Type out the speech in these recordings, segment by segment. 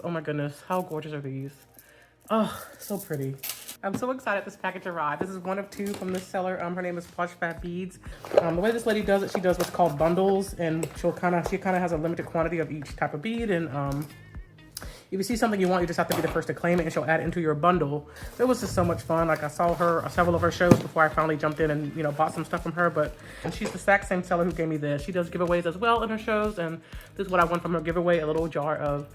Oh my goodness, how gorgeous are these? Oh, so pretty. I'm so excited this package arrived. This is one of two from this seller. Her name is Plush Fat Beads. The way this lady does it, she does what's called bundles, and she kind of has a limited quantity of each type of bead. And if you see something you want, you just have to be the first to claim it, and she'll add it into your bundle. It was just so much fun. Like, I saw her several of her shows before I finally jumped in and, you know, bought some stuff from her. And she's the exact same seller who gave me this. She does giveaways as well in her shows, and this is what I won from her giveaway: a little jar of,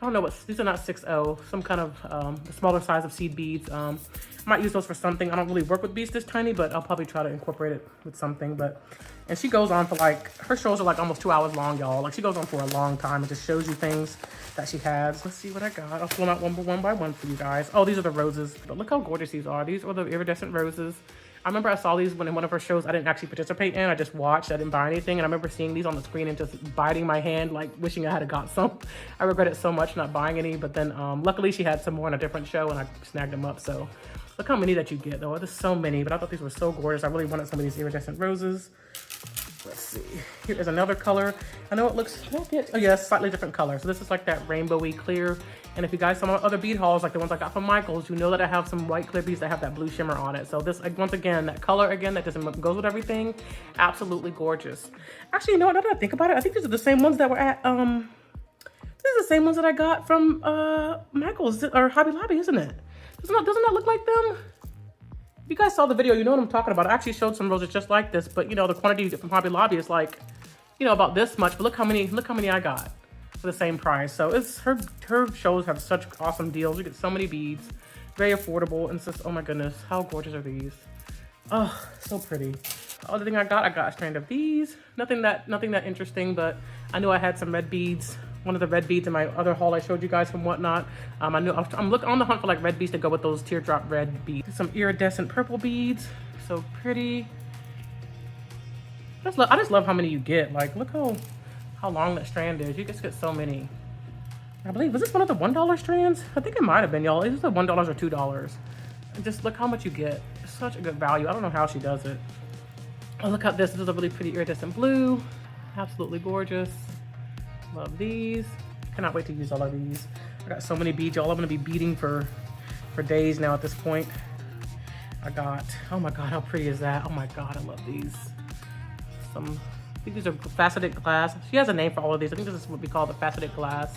I don't know what, these are not 6O, some kind of smaller size of seed beads. I might use those for something. I don't really work with beads this tiny, but I'll probably try to incorporate it with something. And she goes on for like, her shows are like almost 2 hours long, y'all. Like, she goes on for a long time and just shows you things that she has. Let's see what I got. I'll pull them out one by one for you guys. Oh, these are the roses. But look how gorgeous these are. These are the iridescent roses. I remember I saw these when in one of her shows I didn't actually participate in. I just watched. I didn't buy anything. And I remember seeing these on the screen and just biting my hand, like wishing I had got some. I regretted so much not buying any. But then luckily she had some more in a different show and I snagged them up. So look how many that you get, though. There's so many. But I thought these were so gorgeous. I really wanted some of these iridescent roses. Let's see. Here is another color. I know it looks, oh yeah, slightly different color. So this is like that rainbowy clear. And if you guys saw my other bead hauls, like the ones I got from Michael's, you know that I have some white clear beads that have that blue shimmer on it. So this, once again, that color again, that just goes with everything. Absolutely gorgeous. Actually, you know what, now that I think about it, I think these are the same ones that were at, these are the same ones that I got from Michael's or Hobby Lobby, isn't it? Doesn't that look like them? If you guys saw the video, you know what I'm talking about. I actually showed some roses just like this, but you know, the quantity you get from Hobby Lobby is like, you know, about this much. But look how many I got for the same price. So it's her shows have such awesome deals. You get so many beads, very affordable, and it's just, oh my goodness, how gorgeous are these? Oh, so pretty. The other thing I got a strand of these. Nothing that interesting, but I knew I had some red beads. One of the red beads in my other haul I showed you guys from Whatnot. I knew I'm looking on the hunt for like red beads to go with those teardrop red beads. Some iridescent purple beads, so pretty. I just love how many you get. Like, look how long that strand is. You just get so many. I believe, was this one of the $1 strands? I think it might have been, y'all. It was the $1 or $2. And just look how much you get. It's such a good value. I don't know how she does it. Oh, look at this. This is a really pretty iridescent blue. Absolutely gorgeous. Love these. Cannot wait to use all of these. I got so many beads, y'all. I'm gonna be beading for days now at this point. I got, oh my God, how pretty is that? Oh my God, I love these. I think these are faceted glass. She has a name for all of these. I think this is what we call the faceted glass.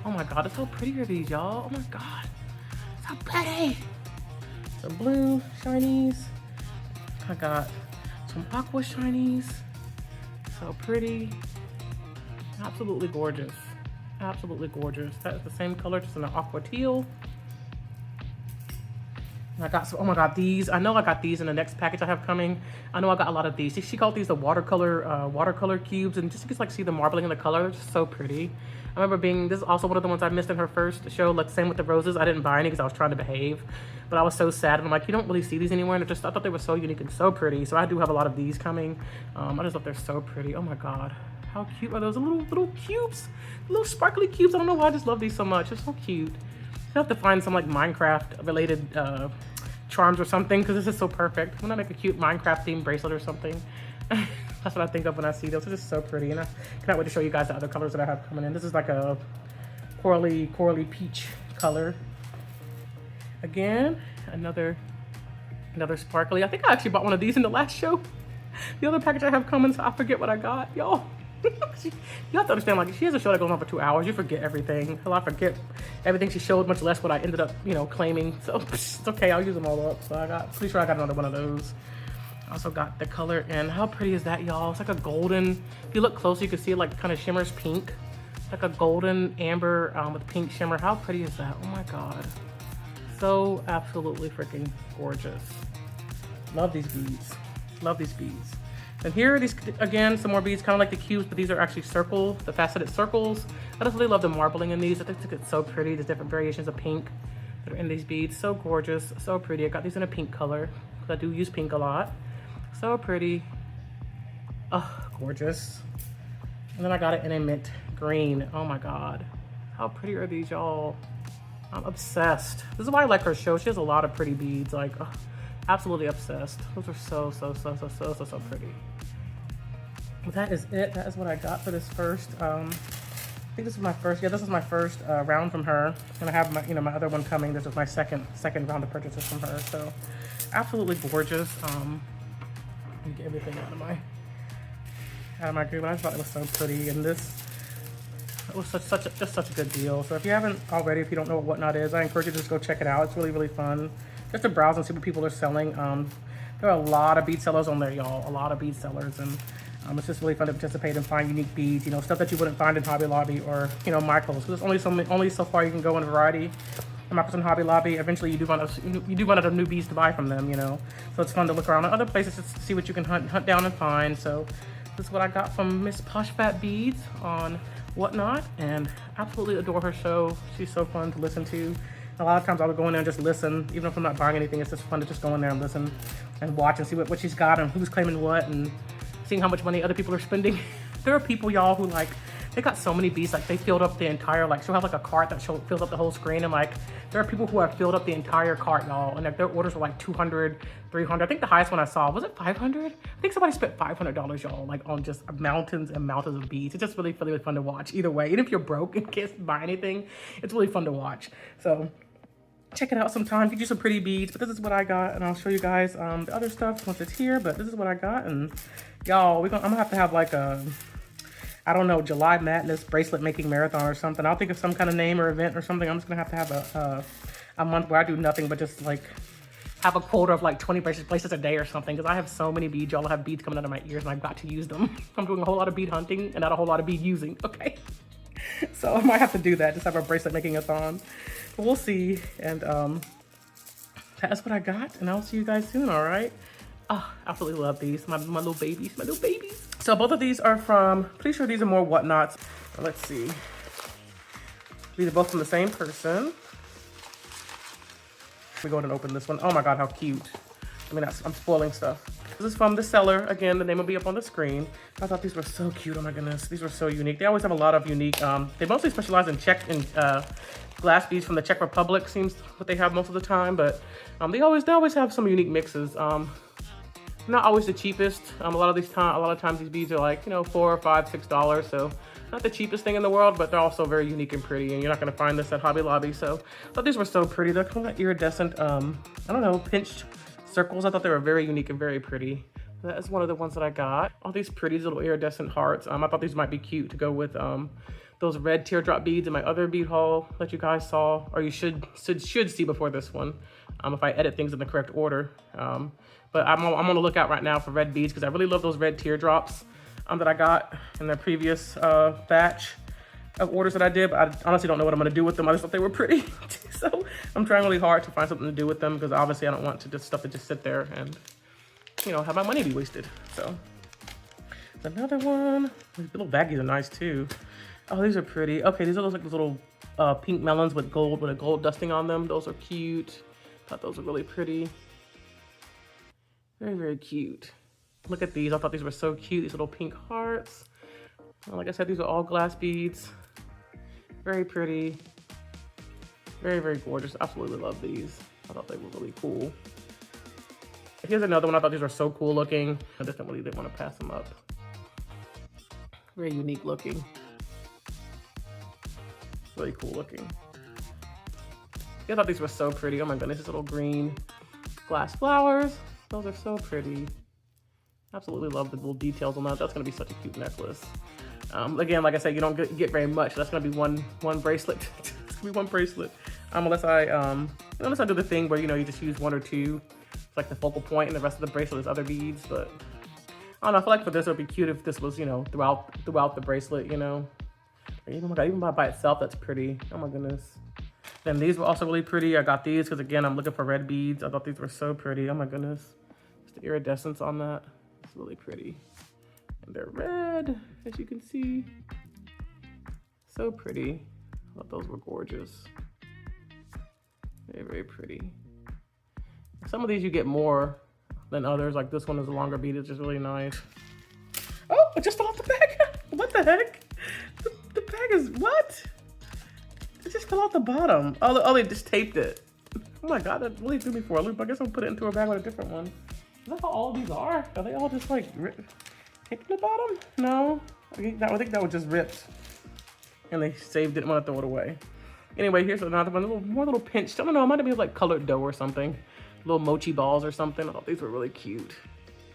Oh my God, it's so pretty are these, y'all. Oh my God, so pretty. Some blue shinies. I got some aqua shinies. So pretty. Absolutely gorgeous. Absolutely gorgeous. That is the same color, just in an aqua teal. And I got some, oh my God, these. I know I got these in the next package I have coming. I know I got a lot of these. She called these the watercolor cubes, and just you can like see the marbling in the color. They're just so pretty. I remember this is also one of the ones I missed in her first show. Like, same with the roses. I didn't buy any because I was trying to behave, but I was so sad. And I'm like, you don't really see these anywhere. And I thought they were so unique and so pretty. So I do have a lot of these coming. I just thought they're so pretty. Oh my God. How cute are those little cubes? Little sparkly cubes. I don't know why I just love these so much. They're so cute. I have to find some like Minecraft related charms or something, because this is so perfect. Wouldn't I make a cute Minecraft themed bracelet or something? That's what I think of when I see those. They're just so pretty. And I cannot wait to show you guys the other colors that I have coming in. This is like a corally peach color. Again, another sparkly. I think I actually bought one of these in the last show. The other package I have coming, so I forget what I got, y'all. You have to understand, like, she has a show that goes on for 2 hours. You forget everything. Hell, I forget everything she showed, much less what I ended up, you know, claiming. So it's okay, I'll use them all up. So pretty sure I got another one of those. I also got the color, and how pretty is that, y'all? It's like a golden, if you look closer, you can see it like kind of shimmers pink. Like a golden amber with pink shimmer. How pretty is that? Oh my God. So absolutely freaking gorgeous. Love these beads. Love these beads. And here are these, again, some more beads, kind of like the cubes, but these are actually circles, the faceted circles. I just really love the marbling in these. I think it's so pretty. There's different variations of pink that are in these beads. So gorgeous, so pretty. I got these in a pink color, because I do use pink a lot. So pretty. Oh, gorgeous. And then I got it in a mint green. Oh my God. How pretty are these, y'all? I'm obsessed. This is why I like her show. She has a lot of pretty beads. Like, oh, absolutely obsessed. Those are so pretty. Well, that is it. That is what I got for this first think this is my first, yeah, this is my first round from her. And I have my, my other one coming. This is my second round of purchases from her. So absolutely gorgeous. Let me get everything out of my group. I just thought it was so pretty. And this, it was just such a good deal. So if you haven't already, if you don't know what Whatnot is, I encourage you to just go check it out. It's really, really fun. Just to browse and see what people are selling. There are a lot of bead sellers on there, y'all. A lot of bead sellers. And it's just really fun to participate and find unique beads, stuff that you wouldn't find in Hobby Lobby or, Michael's. Because there's only so far you can go in variety. In Michael's and Hobby Lobby, eventually you do run out of new beads to buy from them, So it's fun to look around in other places just to see what you can hunt down and find. So this is what I got from Miss Posh Fat Beads on Whatnot, and absolutely adore her show. She's so fun to listen to. A lot of times I would go in there and just listen, even if I'm not buying anything. It's just fun to just go in there and listen and watch and see what she's got and who's claiming what and seeing how much money other people are spending. There are people, y'all, who they got so many beads, they filled up the entire, she'll have a cart that fills up the whole screen, and there are people who have filled up the entire cart, y'all, and their orders were 200, 300. I think the highest one I saw, was it 500? I think somebody spent $500, y'all, on just mountains and mountains of beads. It's just really, really fun to watch either way. Even if you're broke and can't buy anything, it's really fun to watch. So check it out sometime. Get you some pretty beads, but this is what I got, and I'll show you guys the other stuff once it's here, but this is what I got. And y'all, I'm gonna have to have a, I don't know, July Madness bracelet making marathon or something. I'll think of some kind of name or event or something. I'm just gonna have a month where I do nothing but just have a quota of 20 bracelets a day or something, because I have so many beads, y'all. I have beads coming out of my ears and I've got to use them. I'm doing a whole lot of bead hunting and not a whole lot of bead using, okay? So I might have to do that, just have a bracelet making a thon. But we'll see. And that's what I got, and I'll see you guys soon, all right? Oh, I absolutely love these, my little babies, So both of these are from, pretty sure these are more Whatnots. Let's see. These are both from the same person. Let me go ahead and open this one. Oh my God, how cute. I'm spoiling stuff. This is from the seller. Again, the name will be up on the screen. I thought these were so cute. Oh my goodness, these were so unique. They always have a lot of unique, they mostly specialize in glass beads from the Czech Republic, seems what they have most of the time, but they always have some unique mixes. Not always the cheapest. A lot of times these beads are $4, $5, $6. So not the cheapest thing in the world, but they're also very unique and pretty. And you're not gonna find this at Hobby Lobby. So I thought these were so pretty. They're kind of iridescent, I don't know, pinched circles. I thought they were very unique and very pretty. That is one of the ones that I got. All these pretty little iridescent hearts. I thought these might be cute to go with those red teardrop beads in my other bead haul that you guys saw, or you should see before this one, if I edit things in the correct order. But I'm on the lookout right now for red beads, because I really love those red teardrops that I got in the previous batch of orders that I did. But I honestly don't know what I'm gonna do with them. I just thought they were pretty. So I'm trying really hard to find something to do with them, because obviously I don't want stuff to just sit there and, have my money be wasted. So another one. These little baggies are nice too. Oh, these are pretty. Okay, these are those little pink melons with a gold dusting on them. Those are cute. Thought those were really pretty. Very, very cute. Look at these. I thought these were so cute. These little pink hearts. Like I said, these are all glass beads. Very pretty. Very, very gorgeous. Absolutely love these. I thought they were really cool. Here's another one. I thought these were so cool looking. I just didn't want to pass them up. Very unique looking. Really cool looking. I thought these were so pretty. Oh my goodness, these little green glass flowers. Those are so pretty. Absolutely love the little details on that. That's gonna be such a cute necklace. Again, like I said, you don't get very much. That's gonna be one bracelet. It's gonna be one bracelet. Unless I do the thing where you just use one or two. It's like the focal point, and the rest of the bracelet is other beads. But I don't know. I feel like for this, it would be cute if this was throughout the bracelet. Even by itself, that's pretty. Oh my goodness. Then these were also really pretty. I got these because, again, I'm looking for red beads. I thought these were so pretty. Oh my goodness. Just the iridescence on that. It's really pretty. And they're red, as you can see. So pretty. I thought those were gorgeous. Very, very pretty. Some of these you get more than others. Like this one is a longer bead. It's just really nice. Oh, it just fell off the bag. What the heck? The bag is, what? It just fell off the bottom. Oh, they just taped it. Oh my God, that really threw me for a loop. I guess I'll put it into a bag with a different one. Is that how all of these are? Are they all just taped in the bottom? No, I think that was just ripped. and they saved it and want to throw it away. Anyway, here's another one, more little pinched. I don't know, it might have been like colored dough or something. Little mochi balls or something. I thought these were really cute.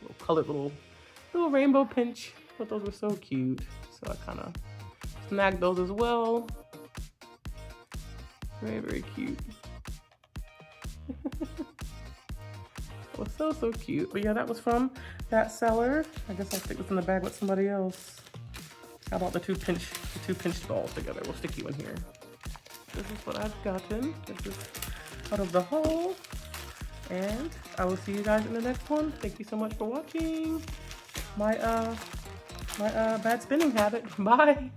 Little colored little rainbow pinch. I thought those were so cute. So I kind of snagged those as well. Very, very cute. It was so cute. But yeah, that was from that seller. I guess I'll stick this in the bag with somebody else. How about the two pinched balls together? We'll stick you in here. This is what I've gotten. This is out of the haul. And I will see you guys in the next one. Thank you so much for watching my bad spinning habit. Bye.